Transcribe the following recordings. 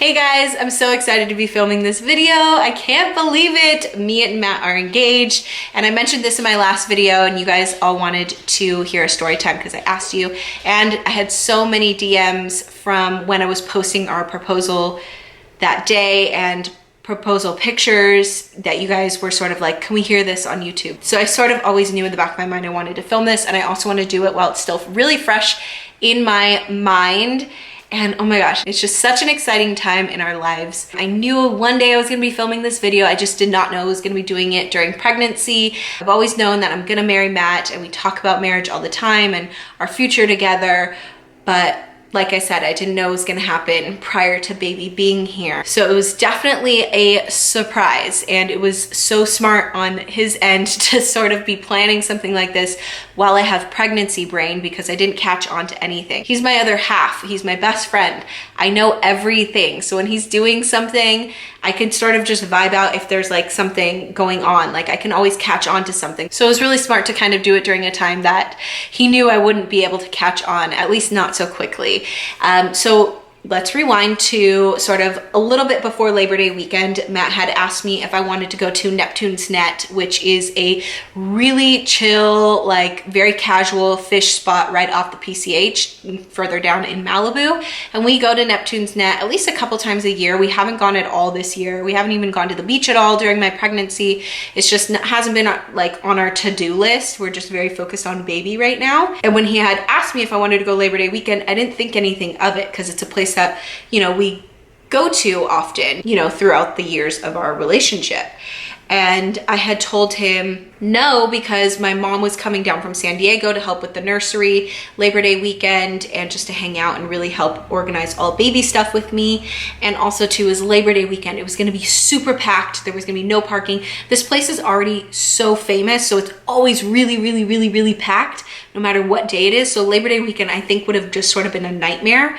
Hey guys, I'm so excited to be filming this video. I can't believe it. Me and Matt are engaged. And I mentioned this in my last video and you guys all wanted to hear a story time because I asked you. And I had so many DMs from when I was posting our proposal that day and proposal pictures that you guys were sort of like, can we hear this on YouTube? So I sort of always knew in the back of my mind I wanted to film this, and I also want to do it while it's still really fresh in my mind. And oh my gosh, it's just such an exciting time in our lives. I knew one day I was gonna be filming this video. I just did not know I was gonna be doing it during pregnancy. I've always known that I'm gonna marry Matt, and we talk about marriage all the time and our future together. But like I said, I didn't know it was gonna happen prior to baby being here. So it was definitely a surprise, and it was so smart on his end to sort of be planning something like this while I have pregnancy brain, because I didn't catch on to anything. He's my other half, he's my best friend. I know everything. So when he's doing something, I can sort of just vibe out if there's like something going on. Like I can always catch on to something. So it was really smart to kind of do it during a time that he knew I wouldn't be able to catch on, at least not so quickly. So let's rewind to sort of a little bit before Labor Day weekend. Matt had asked me if I wanted to go to Neptune's Net, which is a really chill, like very casual fish spot right off the PCH further down in Malibu. And we go to Neptune's Net at least a couple times a year. We haven't gone at all this year. We haven't even gone to the beach at all during my pregnancy. It's just hasn't been like on our to-do list. We're just very focused on baby right now. And when he had asked me if I wanted to go Labor Day weekend, I didn't think anything of it because it's a place that, you know, we go to often, you know, throughout the years of our relationship. And I had told him no because my mom was coming down from San Diego to help with the nursery Labor Day weekend and just to hang out and really help organize all baby stuff with me. And also too, is Labor Day weekend. It was going to be super packed. There was going to be no parking. This place is already so famous, so it's always really packed no matter what day it is. So Labor Day weekend, I think, would have just sort of been a nightmare.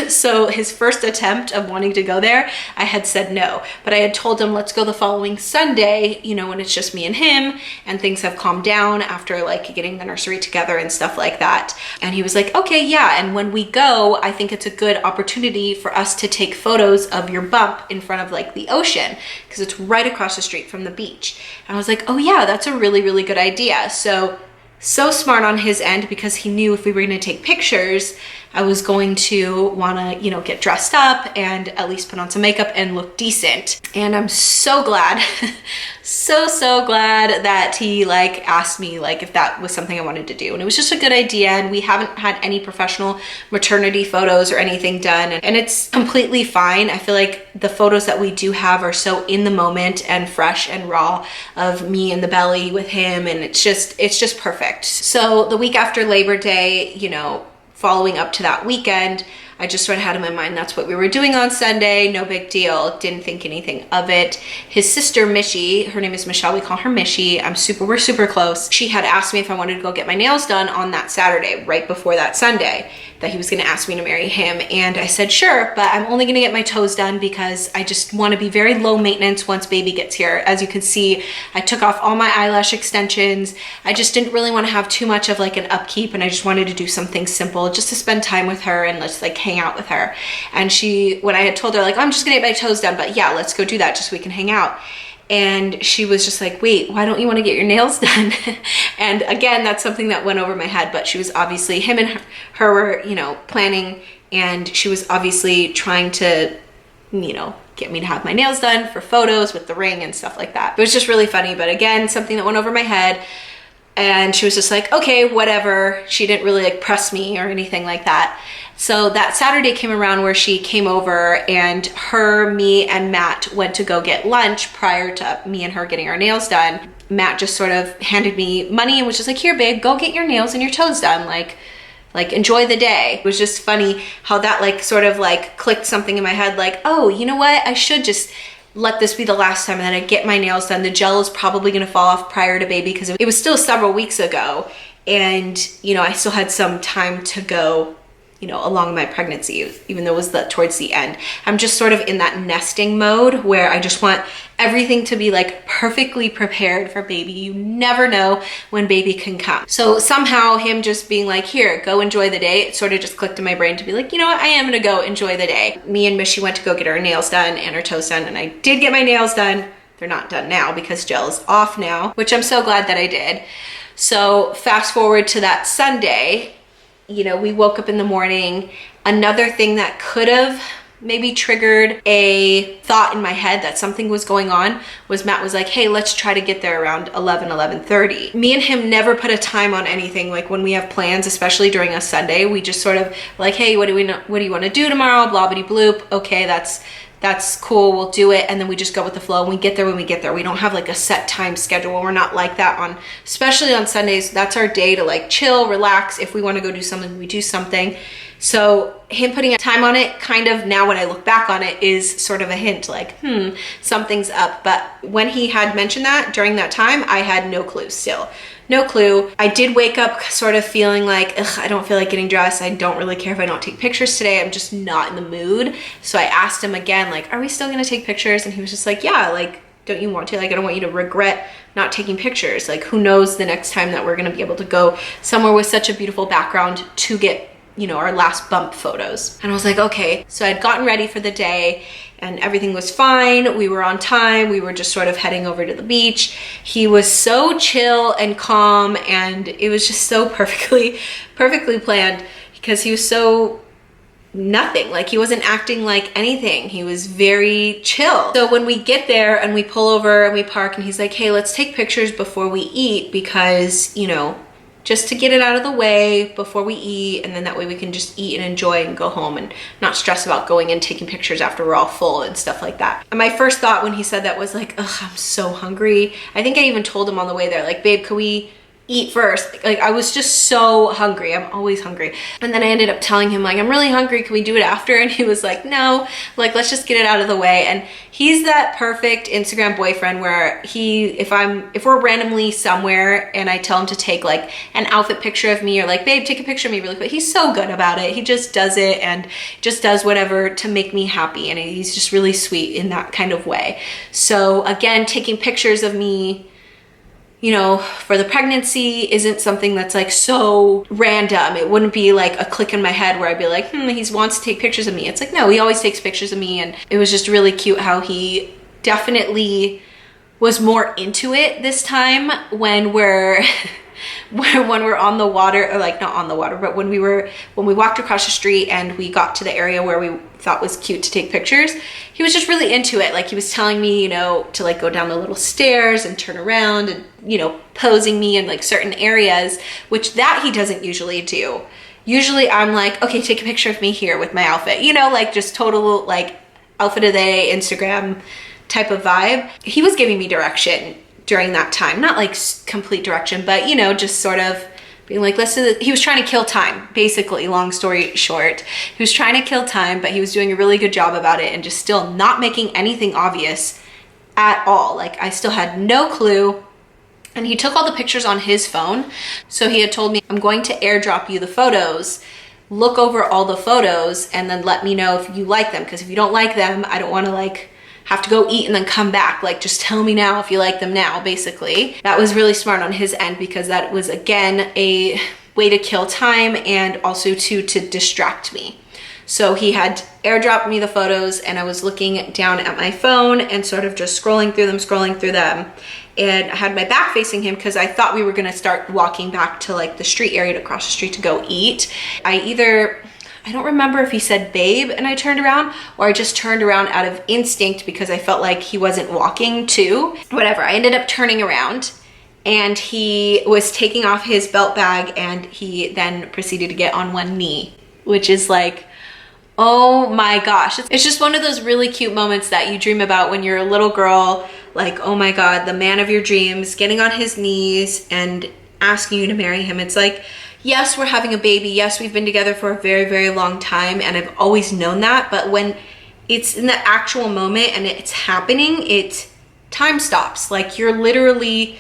So his first attempt of wanting to go there, I had said no, but I had told him, let's go the following Sunday, you know, when it's just me and him and things have calmed down after like getting the nursery together and stuff like that. And he was like, okay, yeah. And when we go, I think it's a good opportunity for us to take photos of your bump in front of like the ocean, because it's right across the street from the beach. And I was like, oh yeah, that's a really good idea. So smart on his end, because he knew if we were going to take pictures, I was going to want to, you know, get dressed up and at least put on some makeup and look decent. And I'm so glad, so glad that he like asked me like if that was something I wanted to do. And it was just a good idea. And we haven't had any professional maternity photos or anything done. And it's completely fine. I feel like the photos that we do have are so in the moment and fresh and raw of me in the belly with him. And it's just perfect. So the week after Labor Day, you know, following up to that weekend, I just sort of had in my mind that's what we were doing on Sunday. No big deal. Didn't think anything of it. His sister Mishy, her name is Michelle, we call her Mishy. We're super close. She had asked me if I wanted to go get my nails done on that Saturday, right before that Sunday, that he was going to ask me to marry him. And I said, sure, but I'm only going to get my toes done because I just want to be very low maintenance once baby gets here. As you can see, I took off all my eyelash extensions. I just didn't really want to have too much of like an upkeep, and I just wanted to do something simple just to spend time with her and let's like hang out with her. And she, when I had told her like, oh, I'm just gonna get my toes done, but yeah, let's go do that just so we can hang out. And she was just like, wait, why don't you want to get your nails done? And again, that's something that went over my head, but she was obviously, him and her were, you know, planning, and she was obviously trying to, you know, get me to have my nails done for photos with the ring and stuff like that. It was just really funny, but again, something that went over my head. And she was just like, okay, whatever. She didn't really like press me or anything like that. So that Saturday came around where she came over, and me and Matt went to go get lunch prior to me and her getting our nails done. Matt just sort of handed me money and was just like, here babe, go get your nails and your toes done. Like enjoy the day. It was just funny how that like sort of like clicked something in my head, like, oh, you know what? I should just let this be the last time that I get my nails done. The gel is probably gonna fall off prior to baby because it was still several weeks ago. And, you know, I still had some time to go, you know, along my pregnancy, even though it was towards the end. I'm just sort of in that nesting mode where I just want everything to be like perfectly prepared for baby. You never know when baby can come. So somehow him just being like, here, go enjoy the day, it sort of just clicked in my brain to be like, you know what, I am gonna go enjoy the day. Me and Mishy went to go get her nails done and her toes done, and I did get my nails done. They're not done now because gel is off now, which I'm so glad that I did. So fast forward to that Sunday, you know, we woke up in the morning. Another thing that could have maybe triggered a thought in my head that something was going on was Matt was like, hey, let's try to get there around 11:30. Me and him never put a time on anything. Like when we have plans, especially during a Sunday, we just sort of like, hey, what do you want to do tomorrow? Blah, bitty bloop. Okay, that's cool, we'll do it. And then we just go with the flow and we get there when we get there. We don't have like a set time schedule. We're not like that especially on Sundays. That's our day to like chill, relax. If we want to go do something, we do something. So him putting a time on it, kind of now when I look back on it, is sort of a hint like, something's up. But when he had mentioned that during that time, I had no clue still. No clue. I did wake up sort of feeling like, ugh, I don't feel like getting dressed. I don't really care if I don't take pictures today. I'm just not in the mood. So I asked him again, like, are we still gonna take pictures? And he was just like, yeah, like, don't you want to? Like, I don't want you to regret not taking pictures. Like, who knows the next time that we're gonna be able to go somewhere with such a beautiful background to get, you know, our last bump photos. And I was like, okay. So I'd gotten ready for the day and everything was fine. We were on time. We were just sort of heading over to the beach. He was so chill and calm, and it was just so perfectly planned because he was so nothing. Like he wasn't acting like anything. He was very chill. So when we get there and we pull over and we park and he's like, hey, let's take pictures before we eat because, you know, just to get it out of the way before we eat, and then that way we can just eat and enjoy and go home and not stress about going and taking pictures after we're all full and stuff like that. And my first thought when he said that was like, ugh, I'm so hungry. I think I even told him on the way there, like, babe, could we eat first? Like I was just so hungry. I'm always hungry. And then I ended up telling him like, I'm really hungry. Can we do it after? And he was like, no, like, let's just get it out of the way. And he's that perfect Instagram boyfriend where if we're randomly somewhere and I tell him to take like an outfit picture of me or like, babe, take a picture of me really quick. He's so good about it. He just does it and just does whatever to make me happy. And he's just really sweet in that kind of way. So again, taking pictures of me, you know, for the pregnancy isn't something that's like so random. It wouldn't be like a click in my head where I'd be like, he wants to take pictures of me. It's like, no, he always takes pictures of me. And it was just really cute how he definitely was more into it this time when we're when we're on the water, or like not on the water, but when we walked across the street and we got to the area where we thought was cute to take pictures, he was just really into it. Like he was telling me, you know, to like go down the little stairs and turn around and, you know, posing me in like certain areas, which that he doesn't usually do. Usually I'm like, okay, take a picture of me here with my outfit, you know, like just total like outfit of the day, Instagram type of vibe. He was giving me direction during that time, not like complete direction, but you know, just sort of being like, he was trying to kill time, basically, long story short. He was trying to kill time, but he was doing a really good job about it and just still not making anything obvious at all. Like I still had no clue. And he took all the pictures on his phone. So he had told me, I'm going to airdrop you the photos, look over all the photos and then let me know if you like them. Because if you don't like them, I don't want to like have to go eat and then come back. Like just tell me now if you like them now, basically. That was really smart on his end because that was again a way to kill time and also to distract me. So he had airdropped me the photos and I was looking down at my phone and sort of just scrolling through them. And I had my back facing him because I thought we were gonna start walking back to like the street area to cross the street to go eat. I don't remember if he said babe and I turned around or I just turned around out of instinct because I felt like he wasn't walking too. Whatever, I ended up turning around and he was taking off his belt bag and he then proceeded to get on one knee, which is like, oh my gosh. It's just one of those really cute moments that you dream about when you're a little girl, like, oh my God, the man of your dreams, getting on his knees and asking you to marry him. It's like, yes, we're having a baby. Yes, we've been together for a very, very long time. And I've always known that. But when it's in the actual moment and it's happening, time stops. Like you're literally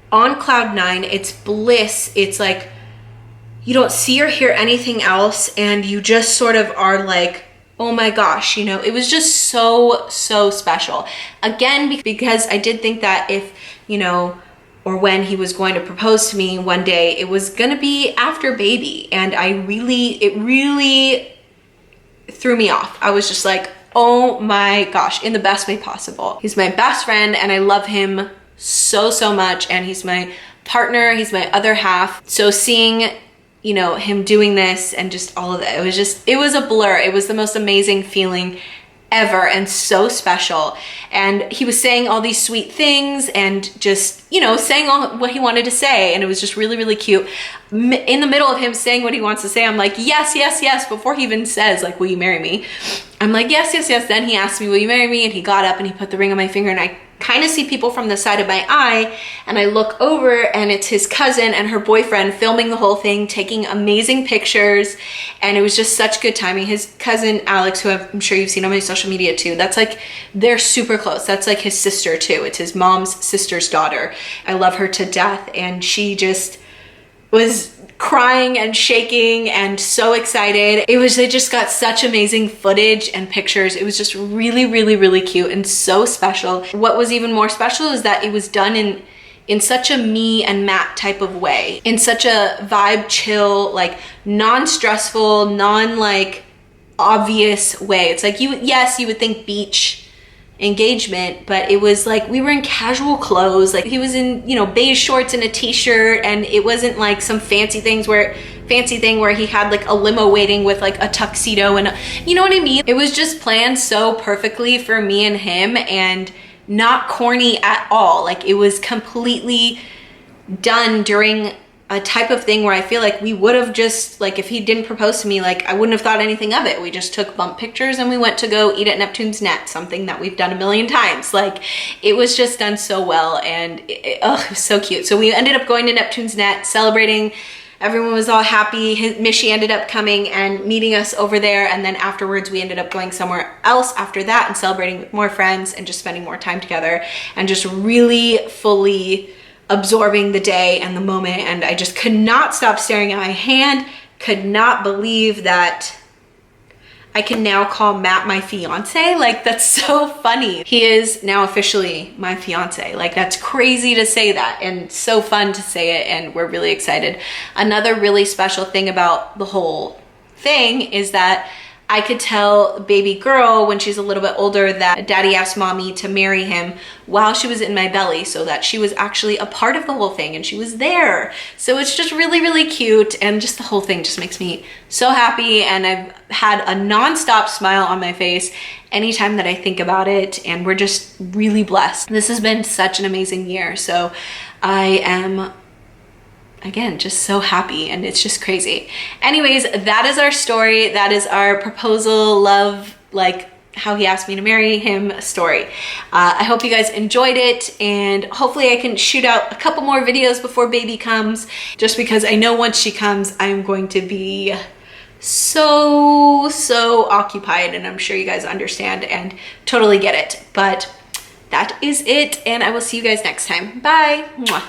on cloud nine. It's bliss. It's like you don't see or hear anything else, and you just sort of are like, oh my gosh, you know, it was just so, so special. Again, because I did think that if, you know, or when he was going to propose to me one day, it was gonna be after baby. And it really threw me off. I was just like, oh my gosh, in the best way possible. He's my best friend and I love him so, so much. And he's my partner, he's my other half. So seeing, you know, him doing this and just all of that, it was a blur. It was the most amazing feeling ever and so special. And he was saying all these sweet things and just, you know, saying all what he wanted to say. And it was just really, really cute. In the middle of him saying what he wants to say, I'm like, yes, yes, yes. Before he even says, like, will you marry me? I'm like, yes, yes, yes. Then he asked me, will you marry me? And he got up and he put the ring on my finger, and I kind of see people from the side of my eye, and I look over and it's his cousin and her boyfriend filming the whole thing, taking amazing pictures. And it was just such good timing. His cousin Alex, who I'm sure you've seen on my social media too, that's like, they're super close. That's like his sister too. It's his mom's sister's daughter. I love her to death. And she just was crying and shaking and so excited. They just got such amazing footage and pictures. It was just really, really, really cute and so special. What was even more special is that it was done in such a me and Matt type of way, in such a vibe, chill, like non-stressful, like obvious way. It's like, you would think beach engagement, but it was like we were in casual clothes. Like he was in, you know, beige shorts and a t-shirt, and it wasn't like some fancy thing where he had like a limo waiting with like a tuxedo and you know what I mean? It was just planned so perfectly for me and him, and not corny at all. Like it was completely done during a type of thing where I feel like we would have just, like, if he didn't propose to me, like I wouldn't have thought anything of it. We just took bump pictures and we went to go eat at Neptune's Net, something that we've done a million times. Like it was just done so well, and it was so cute. So we ended up going to Neptune's Net, celebrating. Everyone was all happy. Mishi ended up coming and meeting us over there, and then afterwards we ended up going somewhere else after that and celebrating with more friends and just spending more time together and just really fully absorbing the day and the moment. And I just could not stop staring at my hand, could not believe that I can now call Matt my fiance. Like that's so funny. He is now officially my fiance. Like that's crazy to say that, and so fun to say it, and we're really excited. Another really special thing about the whole thing is that I could tell baby girl when she's a little bit older that daddy asked mommy to marry him while she was in my belly, so that she was actually a part of the whole thing and she was there. So it's just really, really cute, and just the whole thing just makes me so happy, and I've had a non-stop smile on my face anytime that I think about it, and we're just really blessed. This has been such an amazing year. So I am, again, just so happy, and it's just crazy. Anyways, that is our story. That is our proposal, love, like how he asked me to marry him story. I hope you guys enjoyed it, and hopefully I can shoot out a couple more videos before baby comes, just because I know once she comes, I'm going to be so occupied, and I'm sure you guys understand and totally get it. But that is it, and I will see you guys next time. Bye. Mwah.